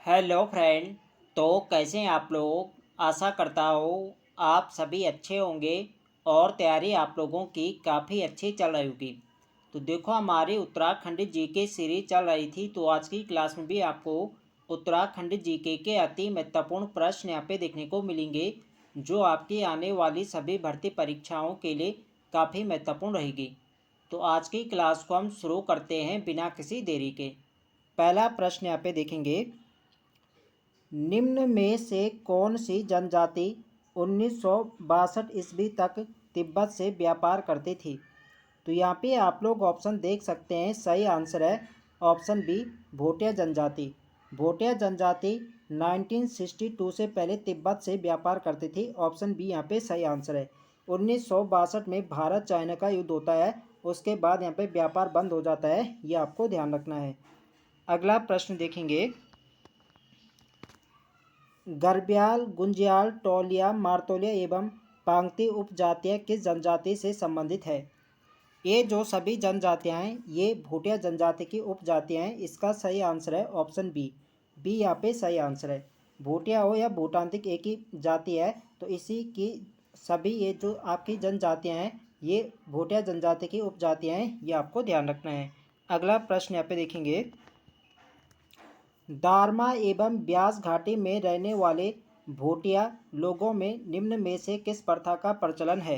Hello friend. तो कैसे हैं आप लोग। आशा करता हूँ आप सभी अच्छे होंगे और तैयारी आप लोगों की काफ़ी अच्छी चल रही होगी। तो देखो, हमारी उत्तराखंड जीके सीरीज चल रही थी, तो आज की क्लास में भी आपको उत्तराखंड जीके के अति महत्वपूर्ण प्रश्न यहाँ पे देखने को मिलेंगे, जो आपकी आने वाली सभी भर्ती परीक्षाओं के लिए काफ़ी महत्वपूर्ण रहेगी। तो आज की क्लास को हम शुरू करते हैं बिना किसी देरी के। पहला प्रश्न यहाँ पे देखेंगे, निम्न में से कौन सी जनजाति 1962 ईस्वी तक तिब्बत से व्यापार करती थी। तो यहाँ पे आप लोग ऑप्शन देख सकते हैं। सही आंसर है ऑप्शन बी, भोटिया जनजाति। भोटिया जनजाति 1962 से पहले तिब्बत से व्यापार करती थी। ऑप्शन बी यहाँ पे सही आंसर है। 1962 में भारत चाइना का युद्ध होता है, उसके बाद यहाँ पे व्यापार बंद हो जाता है, ये आपको ध्यान रखना है। अगला प्रश्न देखेंगे, गरब्याल, गुंजियाल, टोलिया, मारतोलिया एवं पांगती उपजातियाँ किस जनजाति से संबंधित है। ये जो सभी जनजातियाँ हैं ये भूटिया जनजाति की उपजातियाँ हैं। इसका सही आंसर है ऑप्शन बी। बी यहाँ पे सही आंसर है। भूटिया हो या भूटांतिक एक ही जाति है, तो इसी की सभी ये जो आपकी जनजातियाँ हैं ये भूटिया जनजाति की उपजातियाँ हैं, ये आपको ध्यान रखना है। अगला प्रश्न यहाँ पे देखेंगे, दारमा एवं ब्यास घाटी में रहने वाले भूटिया लोगों में निम्न में से किस प्रथा का प्रचलन है।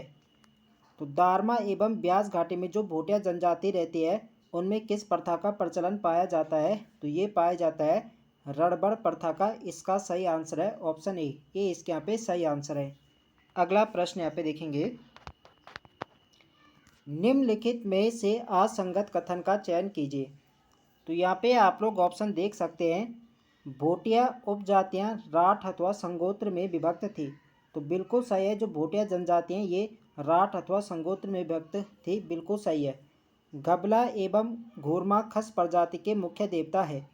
तो दारमा एवं ब्यास घाटी में जो भूटिया जनजाति रहती है उनमें किस प्रथा का प्रचलन पाया जाता है। तो ये पाया जाता है रड़बड़ प्रथा का। इसका सही आंसर है ऑप्शन ए। ये इसके यहाँ पे सही आंसर है। अगला प्रश्न यहाँ पे देखेंगे, निम्नलिखित में से असंगत कथन का चयन कीजिए। तो यहाँ पे आप लोग ऑप्शन देख सकते हैं। भोटिया उपजातियाँ राठ अथवा संगोत्र में विभक्त थी। तो बिल्कुल सही है। जो भोटिया जनजातियाँ ये राठ अथवा संगोत्र में विभक्त थी, बिल्कुल सही है। घबला एवं घूरमा खस प्रजाति के मुख्य देवता है।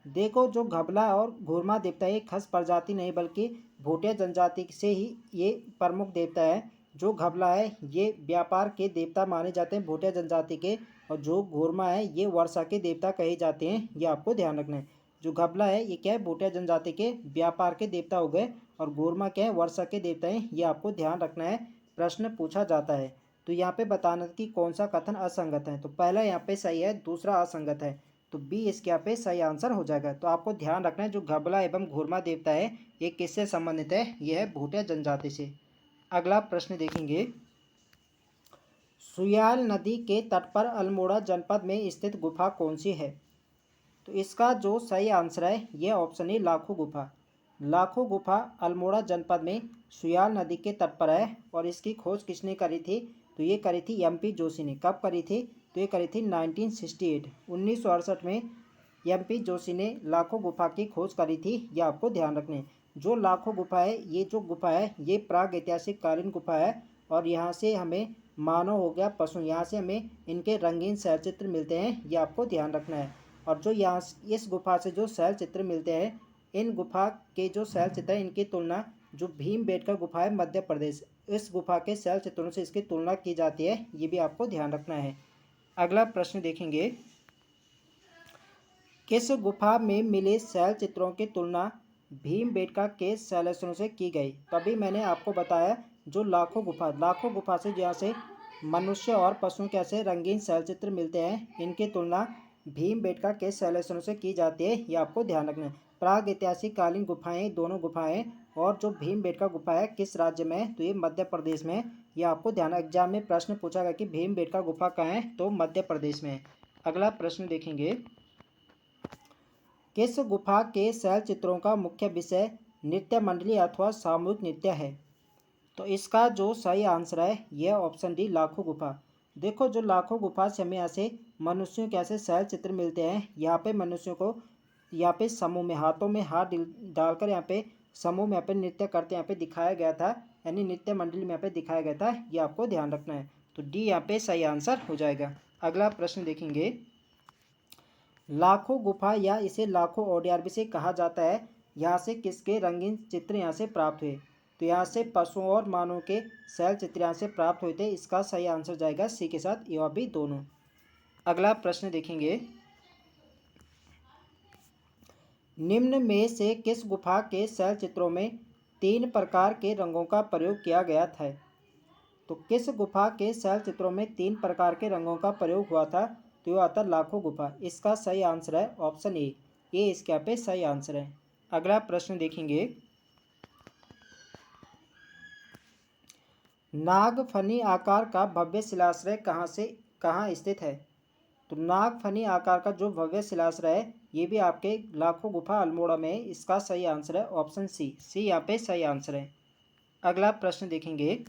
देखो, जो घबला और घूरमा देवता ये खस प्रजाति नहीं बल्कि भोटिया जनजाति से ही ये प्रमुख देवता है। जो घबला है ये व्यापार के देवता माने जाते हैं भोटिया जनजाति के, और जो घूरमा है ये वर्षा के देवता कहे जाते हैं, ये आपको ध्यान रखना है। जो घबला है ये क्या है, भोटिया जनजाति के व्यापार के देवता हो गए, और घूरमा क्या है, वर्षा के देवता हैं, ये आपको ध्यान रखना है। प्रश्न पूछा जाता है तो यहाँ पे बताना कि कौन सा कथन असंगत है। तो पहला यहाँ पे सही है, दूसरा असंगत है, तो बी इसके यहाँ पे सही आंसर हो जाएगा। तो आपको ध्यान रखना है जो घबला एवं घूरमा देवता है ये किससे संबंधित है, यह है भोटिया जनजाति से। अगला प्रश्न देखेंगे, सुयाल नदी के तट पर अल्मोड़ा जनपद में स्थित गुफा कौन सी है। तो इसका जो सही आंसर है यह ऑप्शन है लाखों गुफा। लाखों गुफा अल्मोड़ा जनपद में सुयाल नदी के तट पर है, और इसकी खोज किसने करी थी। तो ये करी थी एमपी जोशी ने। कब करी थी, तो ये करी थी 1968 1968 में एमपी जोशी ने लाखों गुफा की खोज करी थी। यह आपको ध्यान रखने। जो लाखों गुफा है, ये जो गुफा है ये प्राग ऐतिहासिक कालीन गुफा है, और यहाँ से हमें मानव हो गया पशु, यहाँ से हमें इनके रंगीन शैल चित्र मिलते हैं, ये आपको ध्यान रखना है। और जो यहाँ इस गुफा से जो शैल चित्र मिलते हैं, इन गुफा के जो शैल चित्र है इनकी तुलना जो भीमबेटका गुफा है मध्य प्रदेश, इस गुफा के शैल चित्रों से इसकी तुलना की जाती है, ये भी आपको ध्यान रखना है। अगला प्रश्न देखेंगे, किस गुफा में मिले शैल चित्रों की तुलना भीमबेटका के शैलेश्वरों से की गई। तभी मैंने आपको बताया जो लाखों गुफा से जैसे मनुष्य और पशुओं के ऐसे रंगीन शैल चित्र मिलते हैं, इनकी तुलना भीमबेटका के शैलेश्वरों से की जाती है, ये आपको ध्यान रखना है। प्राग ऐतिहासिक कालीन गुफाएं दोनों गुफाएं, और जो भीमबेटका गुफा है किस राज्य में है, तो ये मध्य प्रदेश में है। ये आपको ध्यान, एग्जाम में प्रश्न पूछा गया कि भीमबेटका गुफा कहाँ है, तो मध्य प्रदेश में है। अगला प्रश्न देखेंगे, किस गुफा के शैल चित्रों का मुख्य विषय नृत्य मंडली अथवा सामूहिक नृत्य है। तो इसका जो सही आंसर है यह ऑप्शन डी लाखों गुफा। देखो, जो लाखों गुफा से हमें ऐसे मनुष्यों के ऐसे शैल चित्र मिलते हैं। यहाँ पे मनुष्यों को यहाँ पे समूह में हाथों में हाथ डालकर यहाँ पे समूह में यहाँ पे नृत्य करते यहाँ पे दिखाया गया था, यानी नृत्य मंडली में यहाँ पे दिखाया गया था, ये आपको ध्यान रखना है। तो डी यहाँ पे सही आंसर हो जाएगा। अगला प्रश्न देखेंगे, लाखों गुफा या इसे लाखों ओडियार भी से कहा जाता है, यहाँ से किसके रंगीन चित्र यहाँ से प्राप्त हुए। तो यहाँ से पशुओं और मानवों के शैल चित्र यहाँ से प्राप्त हुए थे। इसका सही आंसर जाएगा सी के साथ यह भी दोनों। अगला प्रश्न देखेंगे, निम्न में से किस गुफा के शैल चित्रों में 3 प्रकार के रंगों का प्रयोग किया गया था? तो किस गुफा के शैल चित्रों में 3 प्रकार के रंगों का प्रयोग हुआ था? तो यह आता लाखों गुफा। इसका सही आंसर है ऑप्शन ए। ये इसके यहाँ पे सही आंसर है। अगला प्रश्न देखेंगे, नागफनी आकार का भव्य शिलाश्रय कहाँ स्थित है? तो नागफनी आकार का जो भव्य शिलाश्रय है ये भी आपके लाखों गुफा अल्मोड़ा में है। इसका सही आंसर है ऑप्शन सी यहाँ पे सही आंसर है। अगला प्रश्न देखेंगे,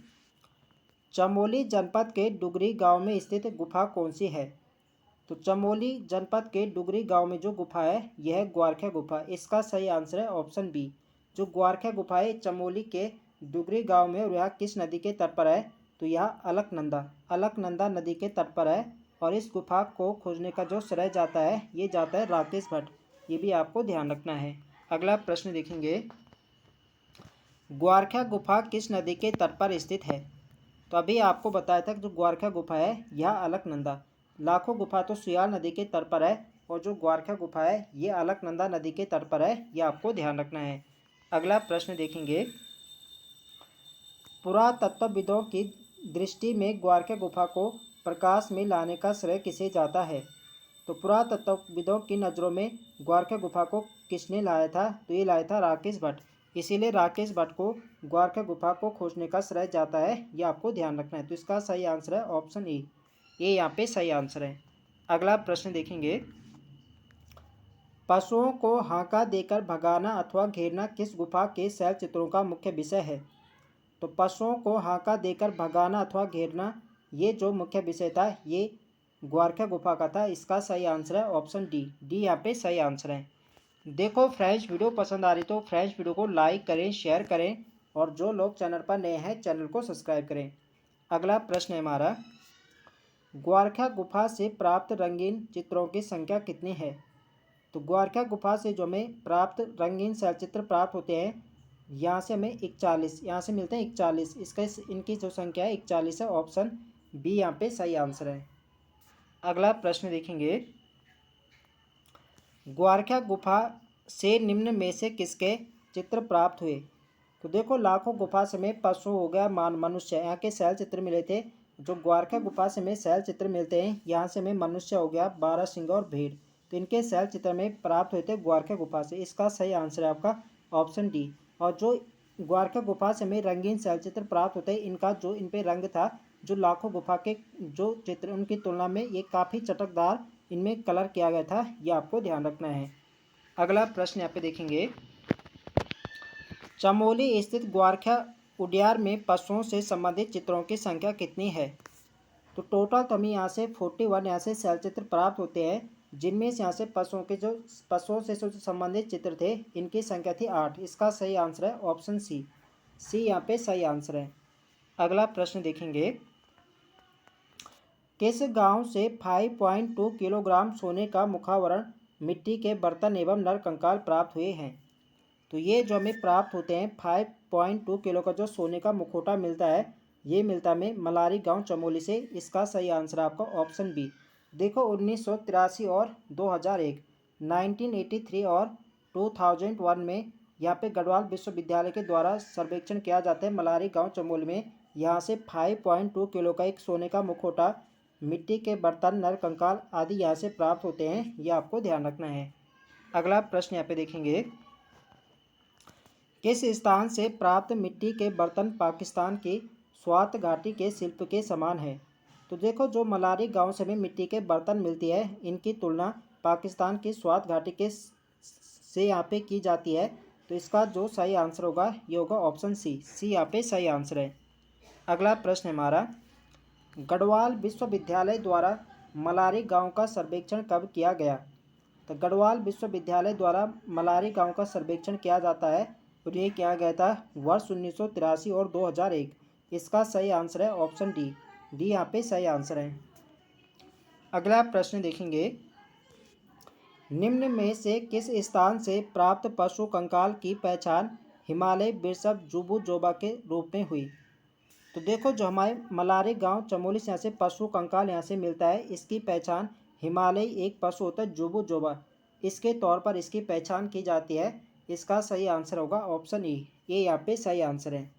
चमोली जनपद के डुगरी गांव में स्थित गुफा कौन सी है? तो चमोली जनपद के डुगरी गांव में जो गुफा है यह है ग्वारखा गुफा। इसका सही आंसर है ऑप्शन बी। जो ग्वारखा गुफा है चमोली के डुगरी गांव में और यह किस नदी के तट पर है? तो यह अलकनंदा नदी के तट पर है। और इस गुफा को खोजने का जो श्रेय जाता है ये जाता है राकेश भट्ट। ये भी आपको ध्यान रखना है। अगला प्रश्न देखेंगे, ग्वारखा गुफा किस नदी के तट पर स्थित है? तो अभी आपको बताया था कि जो ग्वारखा गुफा है यह अलकनंदा, लाखों गुफा तो सुयाल नदी के तट पर है और जो ग्वारखा गुफा है ये अलकनंदा नदी के तट पर है। यह आपको ध्यान रखना है। अगला प्रश्न देखेंगे, पुरातत्वविदों की दृष्टि में ग्वारखा गुफा को प्रकाश में लाने का श्रेय किसे जाता है? तो पुरातत्वविदों की नज़रों में ग्वारखा गुफा को किसने लाया था? तो ये लाया था राकेश भट्ट। इसीलिए राकेश भट्ट को ग्वारखा गुफा को खोजने का श्रेय जाता है। ये आपको ध्यान रखना है। तो इसका सही आंसर है ऑप्शन ए। ये यहाँ पे सही आंसर है। अगला प्रश्न देखेंगे, पशुओं को हांका देकर भगाना अथवा घेरना किस गुफा के शैल चित्रों का मुख्य विषय है? तो पशुओं को हांका देकर भगाना अथवा घेरना ये जो मुख्य विषय था ये ग्वारखा गुफा का था। इसका सही आंसर है ऑप्शन डी यहाँ पे सही आंसर है। देखो फ्रेंड्स, वीडियो पसंद आ रही तो फ्रेंड्स वीडियो को लाइक करें, शेयर करें और जो लोग चैनल पर नए हैं चैनल को सब्सक्राइब करें। अगला प्रश्न है हमारा, ग्वारखा गुफा से प्राप्त रंगीन चित्रों की संख्या कितनी है? तो ग्वारखा गुफा से जो हमें प्राप्त रंगीन शैलचित्र प्राप्त होते हैं यहाँ से हमें 41 यहाँ से मिलते हैं 41। इसका इनकी जो संख्या है 41 है। ऑप्शन बी यहाँ पे सही आंसर है। अगला प्रश्न देखेंगे, ग्वारखा गुफा से निम्न में से किसके चित्र प्राप्त हुए? तो देखो लाखों गुफा से में पशु हो गया, मनुष्य, यहाँ के शैल चित्र मिले थे। जो ग्वारखा गुफा से में शैल चित्र मिलते हैं यहाँ से में मनुष्य हो गया, बारहसिंह और भीड़, तो इनके शैल चित्र में प्राप्त हुए थे ग्वारखा गुफा से। इसका सही आंसर है आपका ऑप्शन डी। और जो ग्वारखा गुफा से में रंगीन शैल चित्र प्राप्त होते हैं इनका जो इन पे रंग था, जो लाखों गुफा के जो चित्र उनकी तुलना में ये काफ़ी चटकदार इनमें कलर किया गया था। ये आपको ध्यान रखना है। अगला प्रश्न यहाँ पे देखेंगे, चमोली स्थित ग्वारखा उद्यान में पशुओं से संबंधित चित्रों की संख्या कितनी है? तो टोटल तो हमें यहाँ से 41 यहाँ से शैल चित्र प्राप्त होते हैं, जिनमें से यहाँ से पशुओं से जो संबंधित चित्र थे इनकी संख्या थी 8। इसका सही आंसर है ऑप्शन सी यहाँ पे सही आंसर है। अगला प्रश्न देखेंगे, किस गांव से 5.2 किलोग्राम सोने का मुखावरण मिट्टी के बर्तन एवं नर कंकाल प्राप्त हुए हैं? तो ये जो हमें प्राप्त होते हैं 5.2 किलो का जो सोने का मुखौटा मिलता है ये मिलता है हमें मलारी गांव चमोली से। इसका सही आंसर आपका ऑप्शन बी। देखो 1983 और 2001, 1983 और 2001 में यहाँ पे गढ़वाल विश्वविद्यालय के द्वारा सर्वेक्षण किया जाता है मलारी गांव चमोली में। यहाँ से 5.2 किलो का एक सोने का मुखौटा, मिट्टी के बर्तन, नर कंकाल आदि यहाँ से प्राप्त होते हैं। ये आपको ध्यान रखना है। अगला प्रश्न यहाँ पे देखेंगे, किस स्थान से प्राप्त मिट्टी के बर्तन पाकिस्तान की स्वात घाटी के शिल्प के समान है? तो देखो जो मलारी गांव से हमें मिट्टी के बर्तन मिलती है इनकी तुलना पाकिस्तान की स्वात घाटी के से यहाँ पे की जाती है। तो इसका जो सही आंसर होगा ये होगा ऑप्शन सी यहाँ पे सही आंसर है। अगला प्रश्न है हमारा, गढ़वाल विश्वविद्यालय द्वारा मलारी गांव का सर्वेक्षण कब किया गया? तो गढ़वाल विश्वविद्यालय द्वारा मलारी गांव का सर्वेक्षण किया जाता है और ये किया गया था वर्ष 1983 और 2001। इसका सही आंसर है ऑप्शन डी यहाँ पे सही आंसर है। अगला प्रश्न देखेंगे, निम्न में से किस स्थान से प्राप्त पशु कंकाल की पहचान हिमालय बिरसब जुबू जोबा के रूप में हुई? तो देखो जो हमारे मलारी गांव चमोली से यहाँ से पशु कंकाल यहाँ से मिलता है, इसकी पहचान हिमालय एक पशु होता है जुबू जोबा, इसके तौर पर इसकी पहचान की जाती है। इसका सही आंसर होगा ऑप्शन ई, ये यहाँ पे सही आंसर है।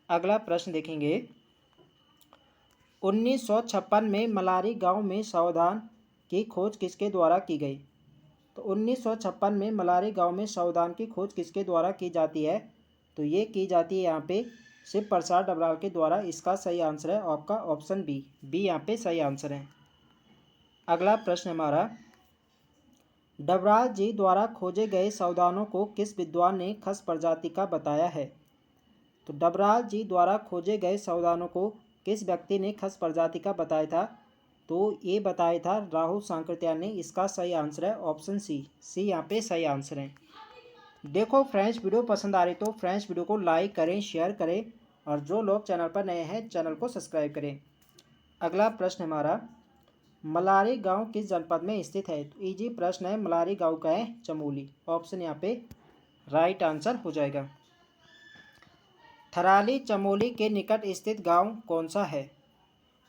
अगला प्रश्न देखेंगे, 1956 में मलारी गांव में सावधान की खोज किसके द्वारा की गई? तो 1956 में मलारी गांव में सावधान की खोज किसके द्वारा की जाती है? तो ये की जाती है यहाँ पे शिव प्रसाद डबराल के द्वारा। इसका सही आंसर है आपका ऑप्शन बी, यहाँ पे सही आंसर है। अगला प्रश्न हमारा, डबराल जी द्वारा खोजे गए सावधानों को किस विद्वान ने खस प्रजाति का बताया है? तो डबराल जी द्वारा खोजे गए सावधानों को किस व्यक्ति ने खस प्रजाति का बताया था? तो ये बताया था राहुल सांकृत्यायन ने। इसका सही आंसर है ऑप्शन सी, यहाँ पे सही आंसर है। देखो फ्रेंड्स, वीडियो पसंद आ रही तो फ्रेंड्स वीडियो को लाइक करें, शेयर करें, और जो लोग चैनल पर नए हैं चैनल को सब्सक्राइब करें। अगला प्रश्न हमारा, मलारी गांव किस जनपद में स्थित है? तो इजी प्रश्न है, मलारी गांव का है चमोली। ऑप्शन यहाँ पे राइट आंसर हो जाएगा। थराली चमोली के निकट स्थित गांव कौन सा है?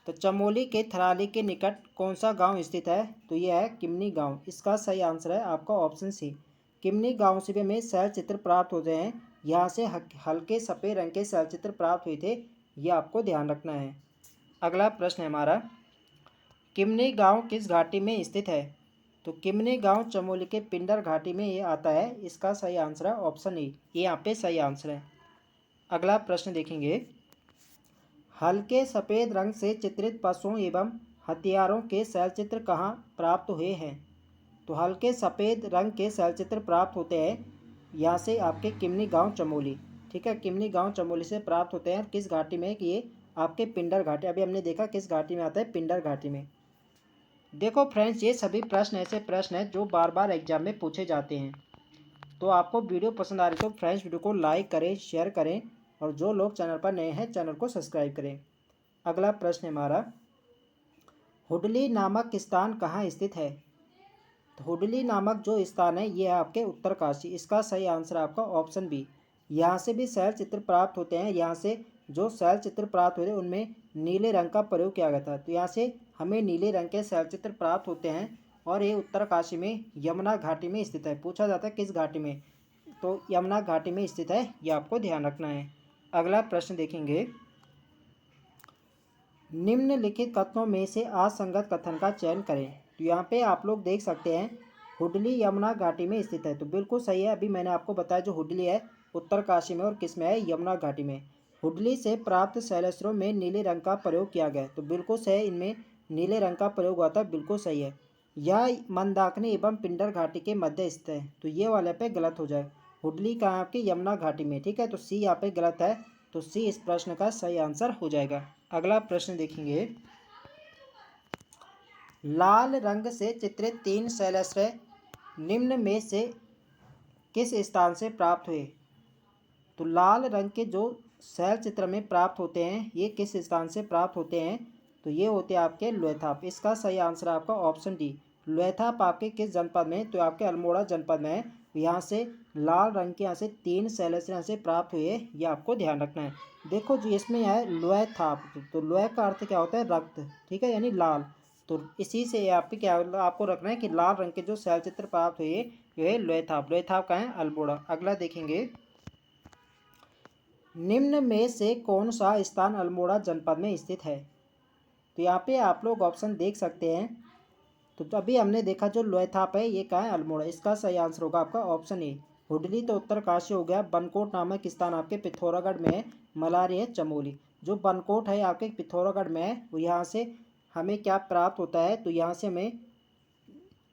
तो चमोली के थराली के निकट कौन सा गांव स्थित है? तो यह है किमनी गांव। इसका सही आंसर है आपका ऑप्शन सी। किमनी गांव से भी हमें शैल चित्र प्राप्त होते हैं। यहाँ से हल्के सफ़ेद रंग के शैल चित्र प्राप्त हुए थे, ये आपको ध्यान रखना है। अगला प्रश्न है हमारा, किमनी गांव किस घाटी में स्थित है? तो किमनी गांव चमोली के पिंडर घाटी में ये आता है। इसका सही आंसर है ऑप्शन ई, ये यहाँ पे सही आंसर है। अगला प्रश्न देखेंगे, हल्के सफ़ेद रंग से चित्रित पशुओं एवं हथियारों के शैलचित्र कहाँ प्राप्त हुए हैं? तो हल्के सफ़ेद रंग के शैलचित्र प्राप्त होते हैं यहाँ से आपके किमनी गांव चमोली। ठीक है, किमनी गांव चमोली से प्राप्त होते हैं। किस घाटी में? कि ये आपके पिंडर घाटी। अभी हमने देखा किस घाटी में आता है, पिंडर घाटी में। देखो फ्रेंड्स, ये सभी प्रश्न ऐसे प्रश्न हैं जो बार बार एग्जाम में पूछे जाते हैं। तो आपको वीडियो पसंद आ रही तो फ्रेंड्स वीडियो को लाइक करें, शेयर करें, और जो लोग चैनल पर नए हैं चैनल को सब्सक्राइब करें। अगला प्रश्न हमारा, हुडली नामक स्थान कहाँ स्थित है? तो हुडली नामक जो स्थान है ये है आपके उत्तरकाशी। इसका सही आंसर आपका ऑप्शन बी। यहाँ से भी शैल चित्र प्राप्त होते हैं। यहाँ से जो शैल चित्र प्राप्त होते हैं उनमें नीले रंग का प्रयोग किया गया था। तो यहाँ से हमें नीले रंग के शैल चित्र प्राप्त होते हैं, और ये उत्तरकाशी में यमुना घाटी में स्थित है। पूछा जाता है किस घाटी में? तो यमुना घाटी में स्थित है, ये आपको ध्यान रखना है। अगला प्रश्न देखेंगे, निम्नलिखित कथनों में से असंगत कथन का चयन करें। तो यहाँ पे आप लोग देख सकते हैं हुडली यमुना घाटी में स्थित है, तो बिल्कुल सही है। अभी मैंने आपको बताया जो हुडली है उत्तरकाशी में और किस में है, यमुना घाटी में। हुडली से प्राप्त शैलेश्वरों में नीले रंग का प्रयोग किया गया, तो बिल्कुल सही, इनमें नीले रंग का प्रयोग हुआ था, बिल्कुल सही है। यह मंदाकिनी एवं पिंडर घाटी के मध्य स्थित है, तो ये वाले पे गलत हो जाए। हुडली कहाँ आपकी? यमुना घाटी में। ठीक है, तो सी यहाँ पे गलत है, तो सी इस प्रश्न का सही आंसर हो जाएगा। अगला प्रश्न देखेंगे, लाल रंग से चित्रित 3 शैलाश्रय निम्न में से किस स्थान से प्राप्त हुए? तो लाल रंग के जो शैल चित्र में प्राप्त होते हैं ये किस स्थान से प्राप्त होते हैं? तो ये होते हैं आपके लोहथाप। इसका सही आंसर आपका ऑप्शन डी। लोहथाप आपके किस जनपद में? तो आपके अल्मोड़ा जनपद में है। यहाँ से लाल रंग के यहाँ से 3 शैलेश्वर यहाँ से प्राप्त हुए, ये आपको ध्यान रखना है। देखो जो इसमें है लोहथाप, तो लोह का अर्थ क्या होता है? रक्त। ठीक है, यानी लाल। तो इसी से आपके क्या आपको रखना है कि लाल रंग के जो शैल चित्र प्राप्त हुए ये लोहथाप। लोहथाप का है अल्मोड़ा। अगला देखेंगे, निम्न में से कौन सा स्थान अल्मोड़ा जनपद में स्थित है? तो यहाँ पे आप लोग ऑप्शन देख सकते हैं। तो अभी हमने देखा जो लोहथाप है ये कहाँ है? अल्मोड़ा। इसका सही आंसर होगा आपका ऑप्शन ए। हुडली तो उत्तरकाशी हो गया। बनकोट नामक स्थान आपके पिथौरागढ़ में है। मलारी है चमोली। जो बनकोट है आपके पिथौरागढ़ में है, वो यहाँ से हमें क्या प्राप्त होता है? तो यहाँ से हमें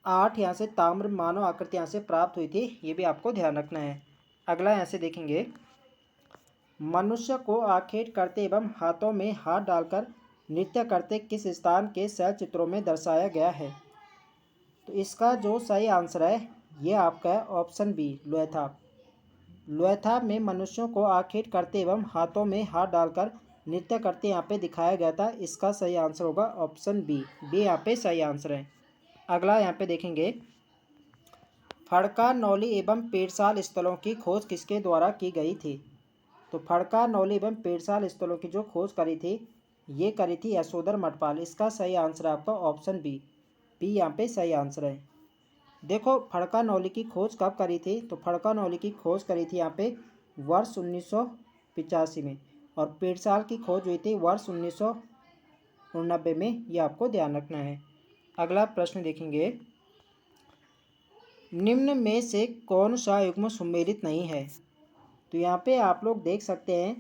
8 यहाँ से ताम्र मानव आकृति यहाँ से प्राप्त हुई थी, ये भी आपको ध्यान रखना है। अगला यहाँ से देखेंगे, मनुष्य को आखेट करते एवं हाथों में हाथ डालकर नृत्य करते किस स्थान के शैल चित्रों में दर्शाया गया है? तो इसका जो सही आंसर है ये आपका है ऑप्शन बी, लोहथाप। लोहथाप में मनुष्यों को आखेट करते एवं हाथों में हाथ डालकर नृत्य करते यहाँ पे दिखाया गया था। इसका सही आंसर होगा ऑप्शन बी। यहाँ पे सही आंसर है। अगला यहाँ पे देखेंगे, फड़का, नौली एवं पेड़साल स्थलों की खोज किसके द्वारा की गई थी? तो फड़का, नौली एवं पेड़साल स्थलों की जो खोज करी थी ये करी थी यशोधर मठपाल। इसका सही आंसर है आपका ऑप्शन बी। यहाँ पे सही आंसर है। देखो फड़का की खोज कब करी थी, तो फड़का की खोज करी थी यहाँ पे वर्ष 1985 में, और पेड़साल की खोज हुई थी वर्ष 1989 में। ये आपको ध्यान रखना है। अगला प्रश्न देखेंगे, निम्न में से कौन सा युग्म सुमेलित नहीं है। तो यहाँ पे आप लोग देख सकते हैं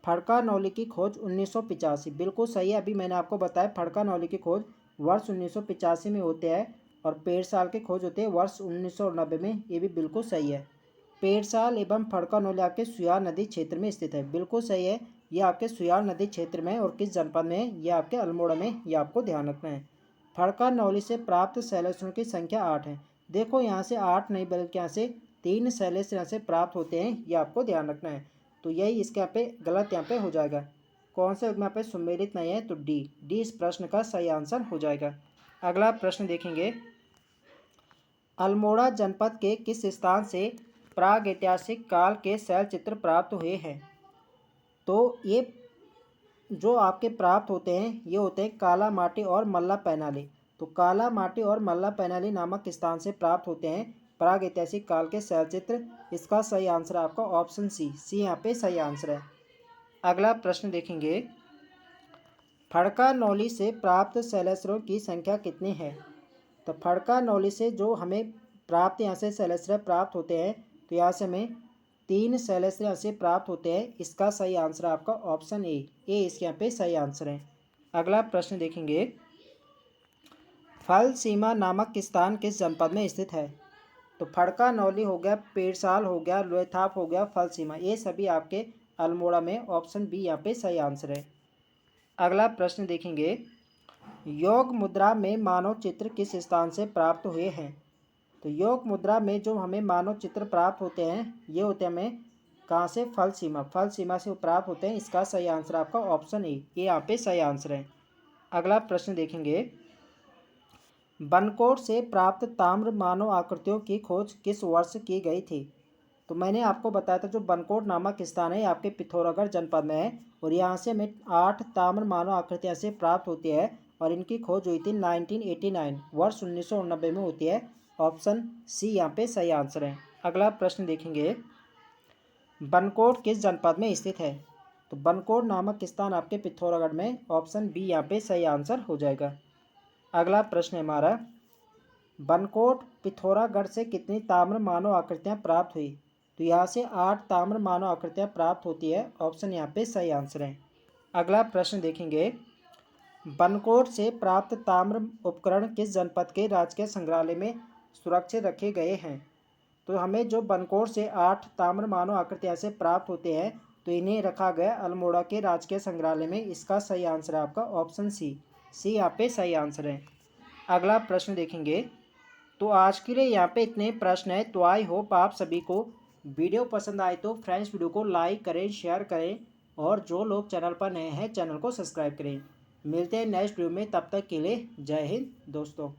फड़का की खोज 1985 बिल्कुल सही है। अभी मैंने आपको बताया फड़का की खोज वर्ष 1985 में होते हैं और पेड़साल की खोज होते हैं वर्ष 1990 में। ये भी बिल्कुल सही है। पेड़साल एवं फड़का आपके सुयार नदी क्षेत्र में स्थित है, बिल्कुल सही है। ये आपके सुयार नदी क्षेत्र में और किस जनपद में है, ये आपके अल्मोड़ा में। ये आपको ध्यान रखना है। फड़का से प्राप्त शैलेश्वरों की संख्या 8 है। देखो यहाँ से 8 नहीं बल्कि यहाँ से 3 शैलेश यहाँ से प्राप्त होते हैं, ये आपको ध्यान रखना है। तो यही इसके यहाँ पे गलत यहाँ पे हो जाएगा। कौन से युग्म यहाँ पे सुमेलित नहीं है, तो डी इस प्रश्न का सही आंसर हो जाएगा। अगला प्रश्न देखेंगे, अल्मोड़ा जनपद के किस स्थान से प्रागैतिहासिक काल के शैल चित्र प्राप्त हुए हैं। तो ये जो आपके प्राप्त होते हैं ये होते हैं काला माटी और मल्ला पैनाली। तो काला माटी और मल्ला पैनाली नामक स्थान से प्राप्त होते हैं प्रागैतिहासिक काल के शैल चित्र। इसका सही आंसर है आपका ऑप्शन सी यहाँ पे सही आंसर है। अगला प्रश्न देखेंगे, फड़का से प्राप्त शैलेश्वरों की संख्या कितनी है। तो फड़का से जो हमें प्राप्त यहाँ से शैलेश्वर प्राप्त होते हैं, तो यहाँ से हमें 3 शैलेश्वर यहाँ से प्राप्त होते हैं। इसका सही आंसर है आपका ऑप्शन ए इसके यहाँ पे सही आंसर है। अगला प्रश्न देखेंगे, फल सीमा नामक स्थान किस जनपद में स्थित है। तो फड़का हो गया, पेड़साल हो गया, लोहथाप हो गया, फल सीमा, ये सभी आपके अल्मोड़ा में। ऑप्शन बी यहाँ पे सही आंसर है। अगला प्रश्न देखेंगे, योग मुद्रा में मानव चित्र किस स्थान से प्राप्त हुए हैं। तो योग मुद्रा में जो हमें मानव चित्र प्राप्त होते हैं ये होते हैं हमें कहाँ से, फल सीमा से प्राप्त होते हैं। इसका सही आंसर आपका ऑप्शन ए ये यहाँ पे सही आंसर है। अगला प्रश्न देखेंगे, बनकोट से प्राप्त ताम्र मानव आकृतियों की खोज किस वर्ष की गई थी। तो मैंने आपको बताया था जो बनकोट नामक स्थान है आपके पिथौरागढ़ जनपद में है, और यहाँ से हमें 8 ताम्र मानव आकृतियाँ से प्राप्त होती है, और इनकी खोज हुई थी 1989 वर्ष 1989 में होती है। ऑप्शन सी यहाँ पे सही आंसर है। अगला प्रश्न देखेंगे, बनकोट किस जनपद में स्थित है। तो बनकोट नामक स्थान आपके पिथौरागढ़ में। ऑप्शन बी यहाँ पे सही आंसर हो जाएगा। अगला प्रश्न है हमारा, बनकोट पिथौरागढ़ से कितनी ताम्र मानव आकृतियाँ प्राप्त हुई। तो यहाँ से 8 ताम्र मानव आकृतियाँ प्राप्त होती है। ऑप्शन यहाँ पे सही आंसर है। अगला प्रश्न देखेंगे, बनकोट से प्राप्त ताम्र उपकरण किस जनपद के राजकीय संग्रहालय में सुरक्षित रखे गए हैं। तो हमें जो बनकोट से 8 ताम्र मानव आकृतियाँ से प्राप्त होते हैं, तो इन्हें रखा गया अल्मोड़ा के राजकीय संग्रहालय में। इसका सही आंसर है आपका ऑप्शन सी यहाँ पे सही आंसर है। अगला प्रश्न देखेंगे, तो आज के लिए यहाँ पे इतने प्रश्न है। तो आई होप आप सभी को वीडियो पसंद आए तो फ्रेंड्स वीडियो को लाइक करें, शेयर करें, और जो लोग चैनल पर नए हैं चैनल को सब्सक्राइब करें। मिलते हैं नेक्स्ट वीडियो में, तब तक के लिए जय हिंद दोस्तों।